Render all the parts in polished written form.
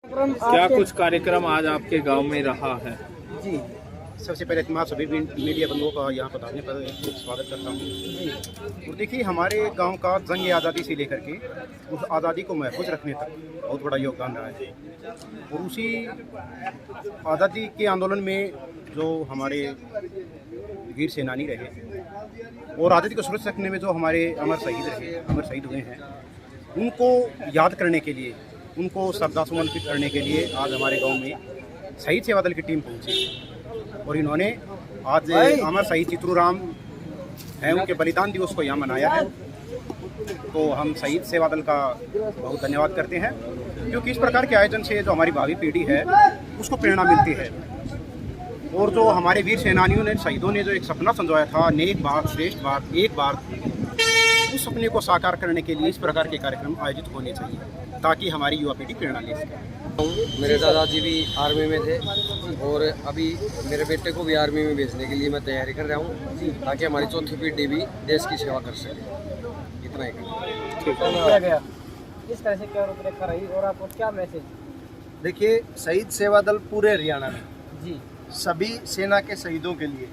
क्या कुछ कार्यक्रम आज आपके गांव में रहा है? जी, सबसे पहले मैं सभी मीडिया बंधुओं का यहाँ पधारने पर स्वागत करता हूँ। और देखिए, हमारे गांव का जंग आज़ादी से लेकर के उस आज़ादी को महफूज रखने तक बहुत बड़ा योगदान रहा है। और उसी आज़ादी के आंदोलन में जो हमारे वीर सेनानी रहे और आज़ादी को सुरक्षित रखने में जो हमारे अमर शहीद हुए हैं, उनको याद करने के लिए, उनको श्रद्धासुमन अर्पित करने के लिए आज हमारे गांव में शहीद सेवा दल की टीम पहुंची और इन्होंने आज अमर शहीद चित्रूराम हैं उनके बलिदान दिवस को यहाँ मनाया है। तो हम शहीद सेवा दल का बहुत धन्यवाद करते हैं, क्योंकि इस प्रकार के आयोजन से जो हमारी भावी पीढ़ी है उसको प्रेरणा मिलती है। और जो हमारे वीर सेनानियों ने, शहीदों ने जो एक सपना संजोया था, नेक भारत श्रेष्ठ भारत एक भारत, उस सपने को साकार करने के लिए इस प्रकार के कार्यक्रम आयोजित होने चाहिए ताकि हमारी युवा पीढ़ी प्रेरणा ले सके। मेरे दादाजी भी आर्मी में थे और अभी मेरे बेटे को भी आर्मी में भेजने के लिए मैं तैयारी कर रहा हूँ ताकि हमारी चौथी पीढ़ी भी देश की सेवा कर सके। इतना ही किया गया इस तरह से क्या रूपरेखा रही और आपको क्या मैसेज? देखिए, शहीद सेवा दल पूरे हरियाणा में जी सभी सेना के शहीदों के लिए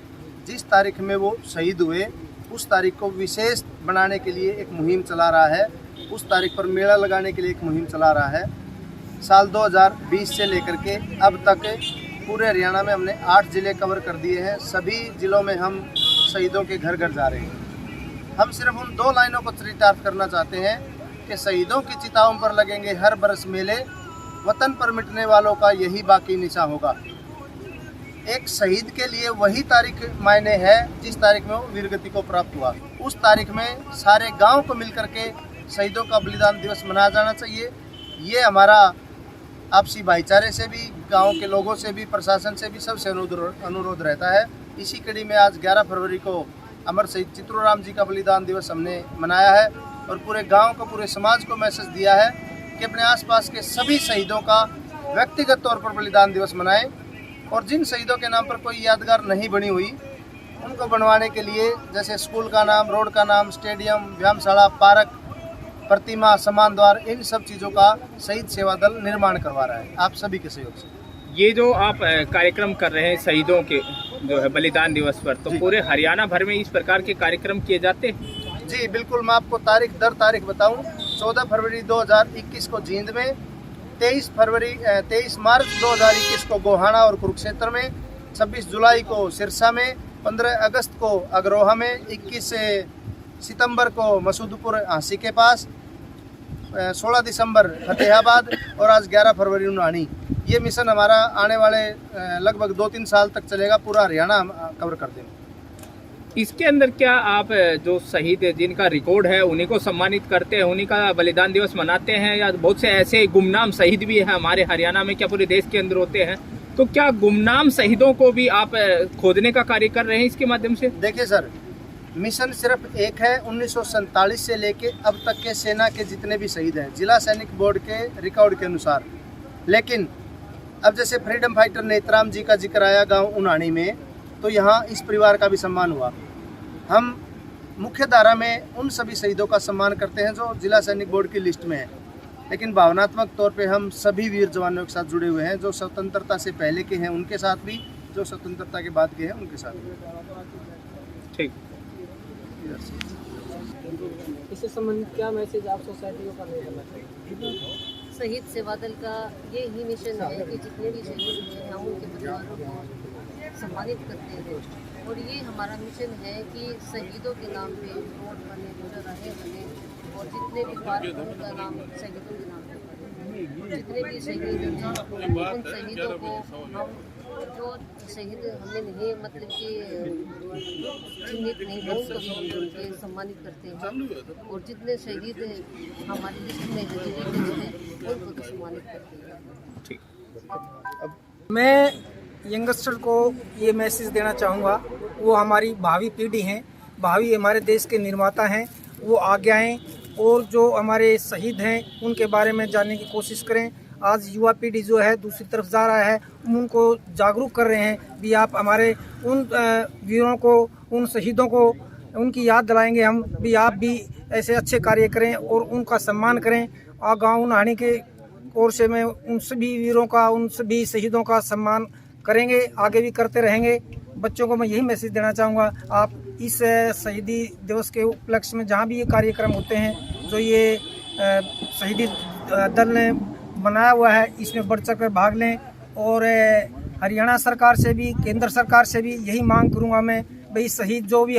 जिस तारीख में वो शहीद हुए उस तारीख को विशेष बनाने के लिए एक मुहिम चला रहा है। उस तारीख पर मेला लगाने के लिए एक मुहिम चला रहा है। साल 2020 से लेकर के अब तक पूरे हरियाणा में हमने 8 ज़िले कवर कर दिए हैं। सभी ज़िलों में हम शहीदों के घर घर जा रहे हैं। हम सिर्फ उन 2 लाइनों को चरितार्थ करना चाहते हैं कि शहीदों की चिताओं पर लगेंगे हर बरस मेले, वतन पर मिटने वालों का यही बाकी निशा होगा। एक शहीद के लिए वही तारीख मायने है जिस तारीख में वो वीरगति को प्राप्त हुआ। उस तारीख में सारे गांव को मिलकर के शहीदों का बलिदान दिवस मनाया जाना चाहिए। ये हमारा आपसी भाईचारे से भी, गांव के लोगों से भी, प्रशासन से भी सबसे अनुरोध रहता है। इसी कड़ी में आज 11 फरवरी को अमर शहीद चित्रूराम जी का बलिदान दिवस हमने मनाया है और पूरे गांव को, पूरे समाज को मैसेज दिया है कि अपने आसपास के सभी शहीदों का व्यक्तिगत तौर पर बलिदान दिवस मनाएं और जिन शहीदों के नाम पर कोई यादगार नहीं बनी हुई उनको बनवाने के लिए, जैसे स्कूल का नाम, रोड का नाम, स्टेडियम, व्यायामशाला, पार्क, प्रतिमा, सम्मान द्वार, इन सब चीज़ों का शहीद सेवा दल निर्माण करवा रहा है आप सभी के सहयोग से। ये जो आप कार्यक्रम कर रहे हैं शहीदों के जो है बलिदान दिवस पर, तो पूरे हरियाणा भर में इस प्रकार के कार्यक्रम किए जाते हैं? जी बिल्कुल, मैं आपको तारीख दर तारीख बताऊं। 14 फरवरी 2021 को जींद में, 23 मार्च 2021 को गोहाना और कुरुक्षेत्र में, 26 जुलाई को सिरसा में, 15 अगस्त को अग्रोहा में, 21 सितंबर को मसूदपुर हांसी के पास, 16 दिसंबर फतेहाबाद और आज 11 फरवरी उनानी। ये मिशन हमारा आने वाले लगभग 2-3 साल तक चलेगा। पूरा हरियाणा हम कवर कर देंगे। इसके अंदर क्या आप जो शहीद जिनका रिकॉर्ड है उन्हीं को सम्मानित करते हैं, उन्हीं का बलिदान दिवस मनाते हैं, या बहुत से ऐसे गुमनाम शहीद भी हैं हमारे हरियाणा में, क्या पूरे देश के अंदर होते हैं? तो क्या गुमनाम शहीदों को भी आप खोजने का कार्य कर रहे हैं इसके माध्यम से? देखिए सर, मिशन सिर्फ एक है। 1947 से लेके अब तक के सेना के जितने भी शहीद हैं जिला सैनिक बोर्ड के रिकॉर्ड के अनुसार। लेकिन अब जैसे फ्रीडम फाइटर नेतराम जी का जिक्र आया गांव उनानी में, तो यहाँ इस परिवार का भी सम्मान हुआ। हम मुख्य धारा में उन सभी शहीदों का सम्मान करते हैं जो जिला सैनिक बोर्ड की लिस्ट में है, लेकिन भावनात्मक तौर पे हम सभी वीर जवानों के साथ जुड़े हुए हैं। जो स्वतंत्रता से पहले के हैं उनके साथ भी, जो स्वतंत्रता के बाद के हैं उनके साथ भी। ठीक। इससे संबंधित क्या मैसेज आप सोसाइटी को करना चाहिए? शहीद सेवा दल का ये ही मिशन है कि जितने भी शहीद हुए हैं उनके परिवारों को सम्मानित करते हैं। और ये हमारा मिशन है कि शहीदों के नाम पे रोड बने, चौराहे बने और जितने भी पार्क उनका नाम शहीदों के नाम पे बने। जितने भी शहीद हैं उन शहीदों को हम, जो शहीद हमने नहीं मतलब कि चिन्हित नहीं है, उनको भी सम्मानित करते हैं। और जितने शहीद हमारी लिस्ट में हैं उनको भी सम्मानित करते हैं। ठीक। मैं यंगस्टर को ये मैसेज देना चाहूँगा, वो हमारी भावी पीढ़ी हैं, भावी हमारे देश के निर्माता हैं। वो आगे आएँ और जो हमारे शहीद हैं उनके बारे में जानने की कोशिश करें। आज युवा पीढ़ी जो है दूसरी तरफ जा रहा है, उनको जागरूक कर रहे हैं भी आप हमारे उन वीरों को, उन शहीदों को उनकी याद दिलाएंगे हम भी, आप भी ऐसे अच्छे कार्य करें और उनका सम्मान करें। और गाँव उनानी के ओर से मैं उन सभी वीरों का, उन सभी शहीदों का सम्मान करेंगे, आगे भी करते रहेंगे। बच्चों को मैं यही मैसेज देना चाहूँगा, आप इस शहीदी दिवस के उपलक्ष्य में जहाँ भी ये कार्यक्रम होते हैं, जो ये शहीदी दल ने बनाया हुआ है, इसमें बढ़ चढ़ कर भाग लें। और हरियाणा सरकार से भी, केंद्र सरकार से भी यही मांग करूँगा मैं, भाई शहीद जो भी,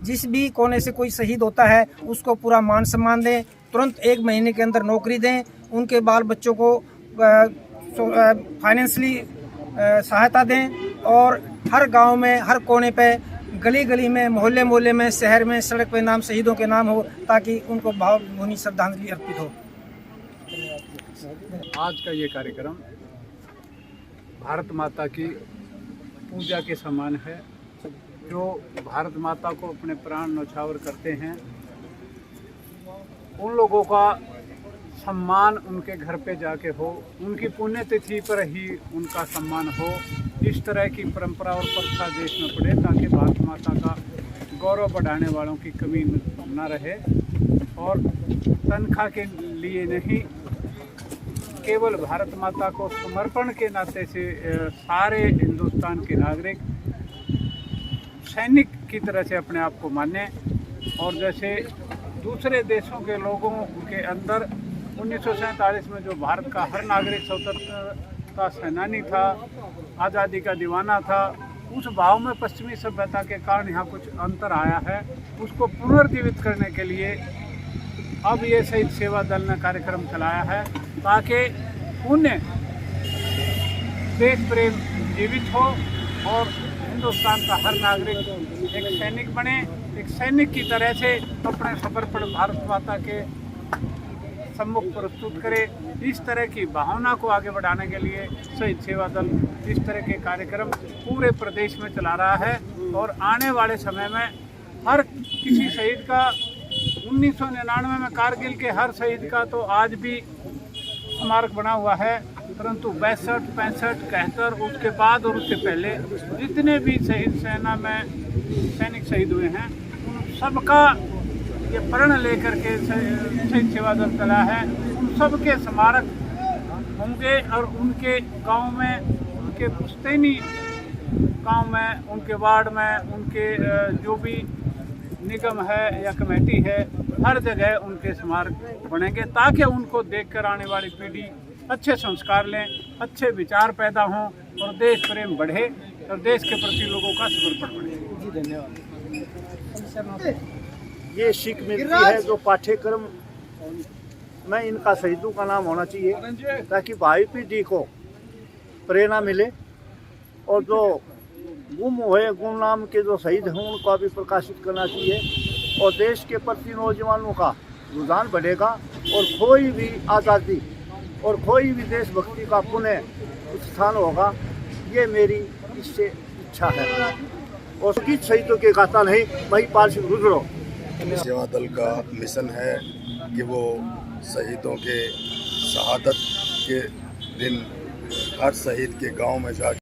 जिस भी कोने से कोई शहीद होता है उसको पूरा मान सम्मान दें, तुरंत 1 महीने के अंदर नौकरी दें, उनके बाल बच्चों को फाइनेंशियली सहायता दें, और हर गांव में, हर कोने पे, गली गली में, मोहल्ले मोहल्ले में, शहर में, सड़क पे नाम शहीदों के नाम हो, ताकि उनको भावभीनी श्रद्धांजलि अर्पित हो। आज का ये कार्यक्रम भारत माता की पूजा के समान है। जो भारत माता को अपने प्राण न्यौछावर करते हैं, उन लोगों का सम्मान उनके घर पे जाके हो, उनकी पुण्यतिथि पर ही उनका सम्मान हो। इस तरह की परंपरा और प्रथा देश में पड़े, ताकि भारत माता का गौरव बढ़ाने वालों की कमी न रहे। और तनख्वाह के लिए नहीं, केवल भारत माता को समर्पण के नाते से सारे हिंदुस्तान के नागरिक सैनिक की तरह से अपने आप को माने। और जैसे दूसरे देशों के लोगों के अंदर 1947 में जो भारत का हर नागरिक स्वतंत्रता सेनानी था, आज़ादी का दीवाना था, उस भाव में पश्चिमी सभ्यता के कारण यहाँ कुछ अंतर आया है। उसको पुनर्जीवित करने के लिए अब ये शहीद सेवा दल ने कार्यक्रम चलाया है, ताकि उन्हें देश प्रेम जीवित हो और हिंदुस्तान का हर नागरिक एक सैनिक बने, एक सैनिक की तरह से अपने समर्पण भारत माता के सम्मुख प्रस्तुत करे। इस तरह की भावना को आगे बढ़ाने के लिए शहीद सेवा दल इस तरह के कार्यक्रम पूरे प्रदेश में चला रहा है। और आने वाले समय में हर किसी शहीद का, 1999 में कारगिल के हर शहीद का तो आज भी स्मारक बना हुआ है, परंतु 62, 65, 71, उसके बाद और उससे पहले जितने भी शहीद सेना में सैनिक शहीद हुए हैं, उन सबका ये प्रण लेकर के शहीद सेवा दल चला है। उन सबके स्मारक होंगे और उनके गांव में, उनके पुश्तैनी गांव में, उनके वार्ड में, उनके जो भी निगम है या कमेटी है, हर जगह उनके स्मारक बनेंगे, ताकि उनको देखकर आने वाली पीढ़ी अच्छे संस्कार लें, अच्छे विचार पैदा हों और देश प्रेम बढ़े और देश के प्रति लोगों का समर्पण बढ़े। जी धन्यवाद। ये सीख मिलती है जो पाठ्यक्रम में इनका शहीदों का नाम होना चाहिए, ताकि भावी पीढ़ी को प्रेरणा मिले। और जो गुम हुए, गुमनाम के जो शहीद हैं, उनको भी प्रकाशित करना चाहिए और देश के प्रति नौजवानों का रुझान बढ़ेगा और कोई भी आज़ादी और कोई भी देशभक्ति का पुनः उत्थान होगा। ये मेरी इससे इच्छा है। और किस शहीदों के गाथा नहीं, वही पाल सिंह रुद्रो। सेवा दल का मिशन है कि वो शहीदों के शहादत के दिन हर शहीद के गांव में जाकर